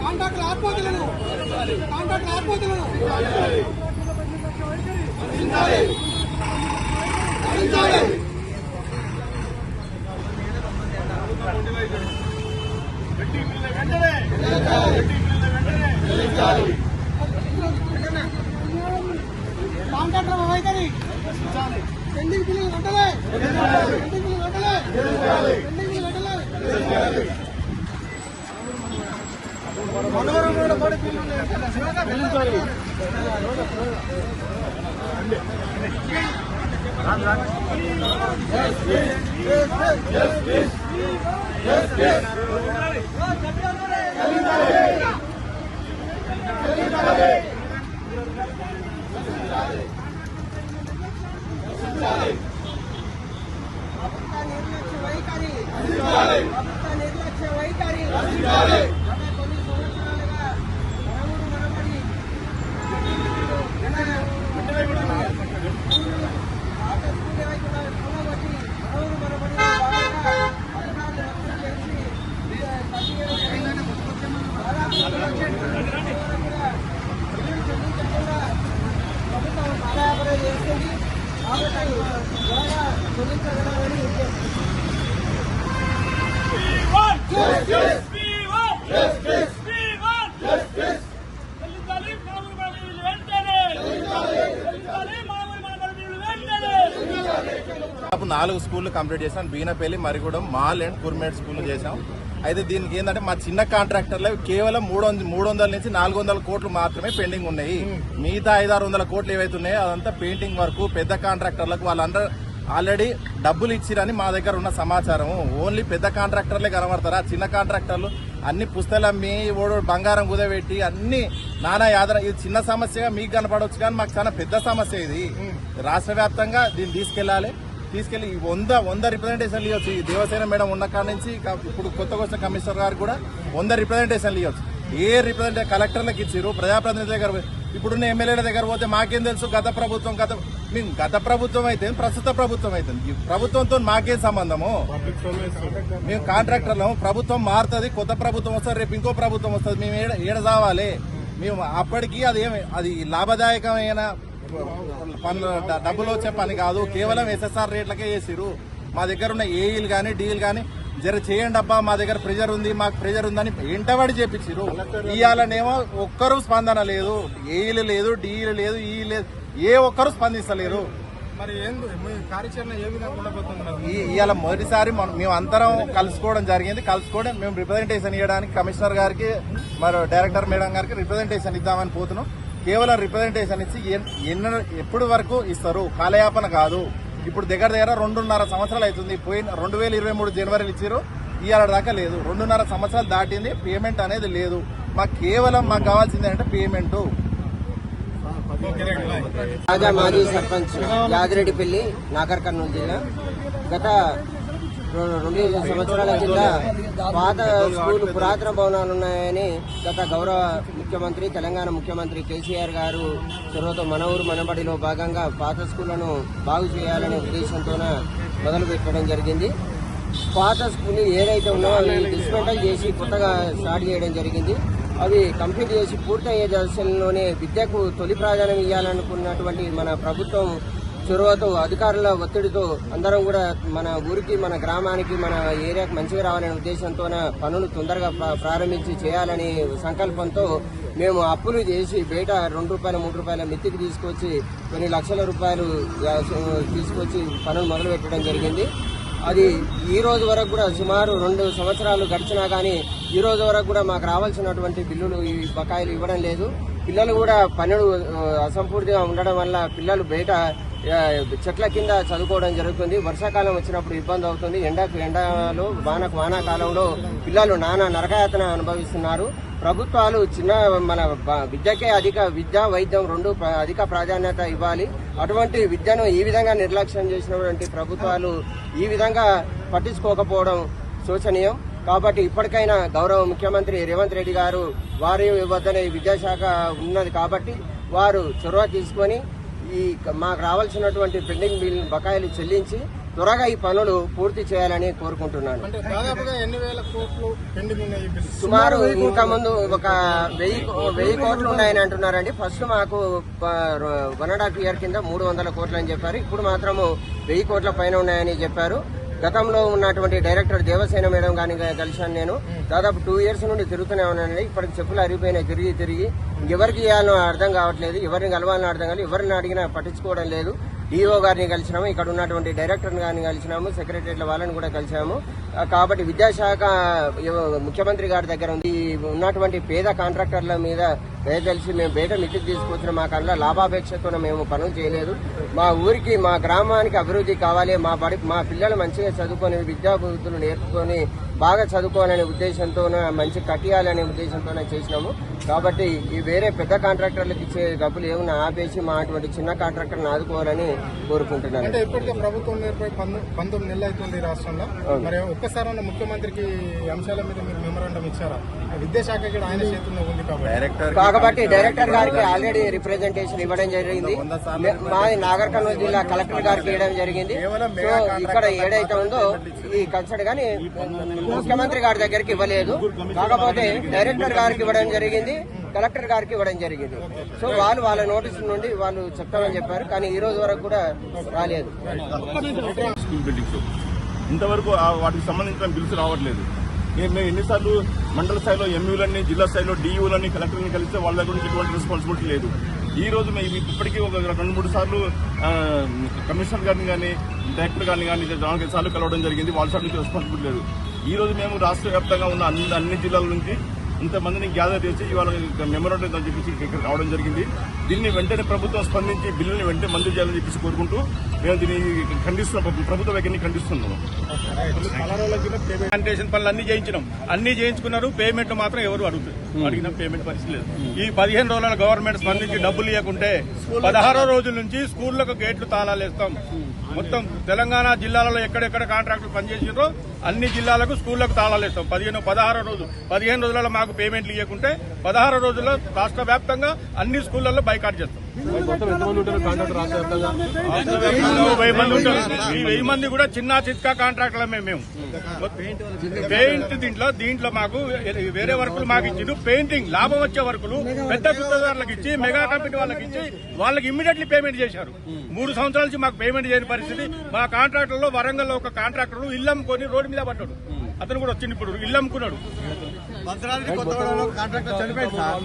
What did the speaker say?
Contractor ఆత్మహత్యలను contractor వైఖరి pending బిల్లులు వెంటనే నిర్లక్ష్య వైఖరి నాలుగు స్కూళ్ళు కంప్లీట్ చేసాం. బీనపల్లి, మరిగూడెం, మాల్ అండ్ కుర్మేడ్ స్కూల్ చేసాం. అయితే దీనికి ఏంటంటే మా చిన్న కాంట్రాక్టర్లు కేవలం 300 నుంచి 400 కోట్లు మాత్రమే పెండింగ్ ఉన్నాయి. మిగతా 500-600 కోట్లు ఏవైతే ఉన్నాయో అదంతా పెయింటింగ్ వర్క్. పెద్ద కాంట్రాక్టర్లకు వాళ్ళందరూ ఆల్రెడీ డబ్బులు ఇచ్చిరని మా దగ్గర ఉన్న సమాచారం. ఓన్లీ పెద్ద కాంట్రాక్టర్లే కనబడతారా? చిన్న కాంట్రాక్టర్లు అన్ని పుస్తకాలు అమ్మి ఓడు బంగారం కుదబెట్టి అన్ని నానా యాదన. ఇది చిన్న సమస్యగా మీకు కనపడవచ్చు, కానీ మాకు చాలా పెద్ద సమస్య. ఇది రాష్ట్ర వ్యాప్తంగా దీన్ని తీసుకెళ్లి 100 రిప్రజెంటేషన్లు ఇవ్వచ్చు. ఈ దేవసేన మేడం ఉన్న కాడ నుంచి ఇప్పుడు కొత్తగా వచ్చిన కమిషనర్ గారు కూడా 100 రిప్రజెంటేషన్లు ఇవ్వచ్చు. ఏ రిప్రజెంటేషన్ కలెక్టర్లకు ఇచ్చారు, ప్రజాప్రతినిధుల దగ్గర, ఇప్పుడున్న ఎమ్మెల్యేల దగ్గర పోతే మాకేం తెలుసు? గత ప్రభుత్వం అయితే ప్రస్తుత ప్రభుత్వం అయితే ప్రభుత్వంతో మాకేం సంబంధము? మేము కాంట్రాక్టర్లు. ప్రభుత్వం మారుతుంది, కొత్త ప్రభుత్వం వస్తుంది, రేపు ఇంకో ప్రభుత్వం వస్తుంది. మేము ఏడ చావాలి? మేము అప్పటికి అది లాభదాయకమైన పనులు, డబ్బులు వచ్చే పని కాదు. కేవలం SSR రేట్లకే చేసిరు. మా దగ్గర ఉన్న ఏఈలు కానీ డీలు కానీ జర చేయండి అబ్బా, మా దగ్గర ప్రెజర్ ఉంది, మాకు ప్రెజర్ ఉందని ఎంటబడి చేపించారు. ఇవాళనేమో ఒక్కరు స్పందన లేదు. ఏఈలు లేదు, డీలు లేదు, ఈ లేదు, ఏ ఒక్కరు స్పందిస్తలేరు. మరి కార్యాచరణ ఏ విధంగా ఉండబోతుంది? ఇవాళ మొదటిసారి మేము అందరం కలుసుకోవడం జరిగింది. మేము రిప్రజెంటేషన్ ఇవ్వడానికి కమిషనర్ గారికి, మరి డైరెక్టర్ మేడం గారికి రిప్రజెంటేషన్ ఇద్దామని పోతున్నాం. కేవలం రిప్రజెంటేషన్ ఇచ్చి ఎప్పుడు వరకు ఇస్తారు? కాలయాపన కాదు. ఇప్పుడు దగ్గర 2.5 సంవత్సరాలు అవుతుంది. 2023 జనవరిలో ఇచ్చారు, ఇవాళ దాకా లేదు. 2.5 సంవత్సరాలు దాటింది, పేమెంట్ అనేది లేదు. మాకు కావాల్సింది అంటే పేమెంట్. రాజా మాజీ సర్పంచ్ యాదిరెడ్డిపల్లి, నాగర్ కర్నూలు జిల్లా. గత 2 సంవత్సరాల కింద పాత స్కూల్ పురాతన భవనాలు ఉన్నాయని గత గౌరవ ముఖ్యమంత్రి, తెలంగాణ ముఖ్యమంత్రి కేసీఆర్ గారు చొరవతో మన ఊరు మనబడిలో భాగంగా పాత స్కూళ్లను బాగు చేయాలనే ఉద్దేశంతో మొదలు పెట్టడం జరిగింది. పాత స్కూల్ ఏదైతే ఉన్నాయో అవి డిస్మెంటల్ చేసి కొత్తగా స్టార్ట్ చేయడం జరిగింది. అవి కంప్లీట్ చేసి పూర్తయ్యే దశలోనే విద్యకు తొలి ప్రాధాన్యం ఇవ్వాలనుకున్నటువంటి మన ప్రభుత్వం చొరవతో, అధికారుల ఒత్తిడితో అందరం కూడా మన ఊరికి, మన గ్రామానికి, మన ఏరియాకి మంచిగా రావాలనే ఉద్దేశంతో పనులు తొందరగా ప్రారంభించి చేయాలనే సంకల్పంతో మేము అప్పులు చేసి బయట ₹2-3 మిత్తికి తీసుకొచ్చి కొన్ని లక్షల రూపాయలు తీసుకొచ్చి పనులు మొదలు పెట్టడం జరిగింది. అది ఈ రోజు వరకు కూడా సుమారు 2 సంవత్సరాలు గడిచినా కానీ ఈ రోజు వరకు కూడా మాకు రావాల్సినటువంటి బిల్లులు, ఈ బకాయిలు ఇవ్వడం లేదు. పిల్లలు కూడా పనులు అసంపూర్తిగా ఉండడం వల్ల పిల్లలు బయట చెట్ల కింద చదువుకోవడం జరుగుతుంది. వర్షాకాలం వచ్చినప్పుడు ఇబ్బంది అవుతుంది. ఎండలో వానాకాలంలో పిల్లలు నానా నరకయాతన అనుభవిస్తున్నారు. ప్రభుత్వాలు మన విద్యకే విద్య, వైద్యం 2 అధిక ప్రాధాన్యత ఇవ్వాలి. అటువంటి విద్యను ఈ విధంగా నిర్లక్ష్యం చేసినటువంటి ప్రభుత్వాలు ఈ విధంగా పట్టించుకోకపోవడం శోచనీయం. కాబట్టి ఇప్పటికైనా గౌరవ ముఖ్యమంత్రి రేవంత్ రెడ్డి గారు వారి వద్దనే విద్యాశాఖ ఉన్నది కాబట్టి వారు చొరవ తీసుకొని మాకు రావాల్సినటువంటి పెండింగ్ బిల్ బకాయిలు చెల్లించి త్వరగా ఈ పనులు పూర్తి చేయాలని కోరుకుంటున్నాను. అంటే దాదాపుగా ఎన్ని వేల కోట్లు పెండింగ్ ఉన్నాయి ఈ బిల్లు? సుమారు ఇంకా ముందు ఒక 1000 కోట్లు ఉన్నాయని అంటున్నారండి. ఫస్ట్ మాకు 1.5 year కింద 300 కోట్లు అని చెప్పారు. ఇప్పుడు మాత్రము 1000 కోట్ల పైన ఉన్నాయని చెప్పారు. గతంలో ఉన్నటువంటి డైరెక్టర్ దేవసేన మేడం గాని కలిశాను నేను. దాదాపు 2 years నుండి తిరుగుతూనే ఉన్నానండి. ఇప్పటికి చెప్పులు అరిగిపోయినాయి తిరిగి ఎవరికి ఇవ్వాలో అర్థం కావట్లేదు, ఎవరిని కలవాలని అర్థం కాలేదు, ఎవరిని అడిగినా పట్టించుకోవడం లేదు. డిఓ గారిని కలిసినాము, ఇక్కడ ఉన్నటువంటి డైరెక్టర్ గారిని కలిసినాము, సెక్రటరీల వాళ్ళని కూడా కలిసాము. కాబట్టి విద్యాశాఖ ముఖ్యమంత్రి గారి దగ్గర ఉంది. ఉన్నటువంటి పేద కాంట్రాక్టర్ల మీద దయతలిసి మేము బయట మితికి తీసుకొచ్చిన మా కళ్ళ లాభాపేక్షతో మేము పనులు చేయలేదు. మా ఊరికి మా గ్రామానికి అభివృద్ధి కావాలి, మా పిల్లలు మంచిగా చదువుకొని విద్యాబుద్ధులు నేర్చుకొని బాగా చదువుకోవాలనే ఉద్దేశంతో మంచి కట్టియాలనే ఉద్దేశంతోనే చేసినాము. కాబట్టి ఈ వేరే పెద్ద కాంట్రాక్టర్లకు ఇచ్చే డబ్బులు ఏమన్నా ఆపేసి మా అటువంటి చిన్న కాంట్రాక్టర్లను ఆదుకోవాలని కోరుకుంటున్నాను. అంటే ఇప్పటికే ప్రభుత్వం ఏర్పడి 19 నెలలు అవుతుంది రాష్ట్రంలో. మరి ఒక్కసారి ముఖ్యమంత్రికి అంశాల మీద మీరు మెమోరాండం ఇచ్చారా? విద్యాశాఖ కూడా ఆయన చేతుల్లో ఉంది కాబట్టి డైరెక్టర్ గారికి ఆల్రెడీ రిప్రజెంటేషన్ ఇవ్వడం జరిగింది. మాది నాగర్ కర్నూలు జిల్లా కలెక్టర్ గారికి ఇవ్వడం జరిగింది. సో ఇక్కడ ఏదైతే ఉందో ఈ కన్సర్ట్ గానీ ముఖ్యమంత్రి గారి దగ్గరికి ఇవ్వలేదు. కాకపోతే డైరెక్టర్ గారికి ఇవ్వడం జరిగింది, కలెక్టర్ గారికి ఇవ్వడం జరిగింది. సో వాళ్ళ నోటీసు నుండి వాళ్ళు చెప్తామని చెప్పారు, కానీ ఈ రోజు వరకు కూడా రాలేదు. స్కూల్ బిల్డింగ్స్ ఇంతవరకు వాటికి సంబంధించిన బిల్స్ రావట్లేదు. మేము ఎన్నిసార్లు మండల స్థాయిలో ఎంయూలన్నీ, జిల్లా స్థాయిలో డియూలని, కలెక్టర్ని కలిస్తే వాళ్ళ దగ్గర నుంచి ఎటువంటి రెస్పాన్సిబిలిటీ లేదు. ఈ రోజు మేము ఇప్పటికీ ఒక 2-3 సార్లు కమిషనర్ గారిని కానీ డైరెక్టర్ గారిని కానీ 4 సార్లు కలవడం జరిగింది. వాళ్ళ సైడ్ నుంచి రెస్పాన్సిబిలిటీ లేదు. ఈ రోజు మేము రాష్ట్ర వ్యాప్తంగా ఉన్న అన్ని జిల్లాల నుంచి ఇంతమందిని గ్యాదర్ చేసి ఇవాళ మెమోరాండం అని చెప్పేసి ఇక్కడ రావడం జరిగింది. దీన్ని వెంటనే ప్రభుత్వం స్పందించి బిల్లుని వెంటనే మంజూరు చేయాలని చెప్పేసి కోరుకుంటూ మేము దీన్ని ఖండిస్తున్నాం, ప్రభుత్వ వైఖరిని ఖండిస్తున్నాము. శానిటేషన్ పనులు అన్ని చేయించుకున్నారు. పేమెంట్ మాత్రం ఎవరు అడిగిన పేమెంట్ పరిస్థితి లేదు. ఈ 15 రోజుల గవర్నమెంట్ స్పందించి డబ్బులు ఇవ్వకుంటే 16 రోజుల నుంచి స్కూళ్లకు గేట్లు తాళాలు వేస్తాం. మొత్తం తెలంగాణ జిల్లాలలో ఎక్కడెక్కడ కాంట్రాక్టులు పనిచేసిందో అన్ని జిల్లాలకు స్కూళ్లకు తాళాలు వేస్తాం. 15 రోజులలో మాకు పేమెంట్లు ఇవ్వకుంటే 16 రోజుల్లో రాష్ట్ర వ్యాప్తంగా అన్ని స్కూళ్లలో బైకాట్ చేస్తాం. 1000 మంది ఉంటారు. ఈ 1000 మంది కూడా చిన్న చిత్కా కాంట్రాక్టులమే. మేము పెయింట్ దీంట్లో మాకు వేరే వర్కులు మాకు ఇచ్చిండు. పెయింటింగ్ లాభం వచ్చే వర్కులు పెద్ద గుత్తదారులకు ఇచ్చి, మెగా కంపెనీ వాళ్ళకి ఇచ్చి వాళ్ళకి ఇమ్మీడియట్లీ పేమెంట్ చేశారు. 3 సంవత్సరాల నుంచి మాకు పేమెంట్ చేయని పరిస్థితి. మా కాంట్రాక్టర్లో వరంగల్లో ఒక కాంట్రాక్టర్ ఇల్లు అమ్ముకొని రోడ్డు మీద పడ్డాడు. అతను కూడా వచ్చింది, ఇప్పుడు ఇల్లు అమ్ముకున్నాడు. భద్రాద్రి కొత్తగూడెంలో కాంట్రాక్టర్ చనిపోయింది సార్.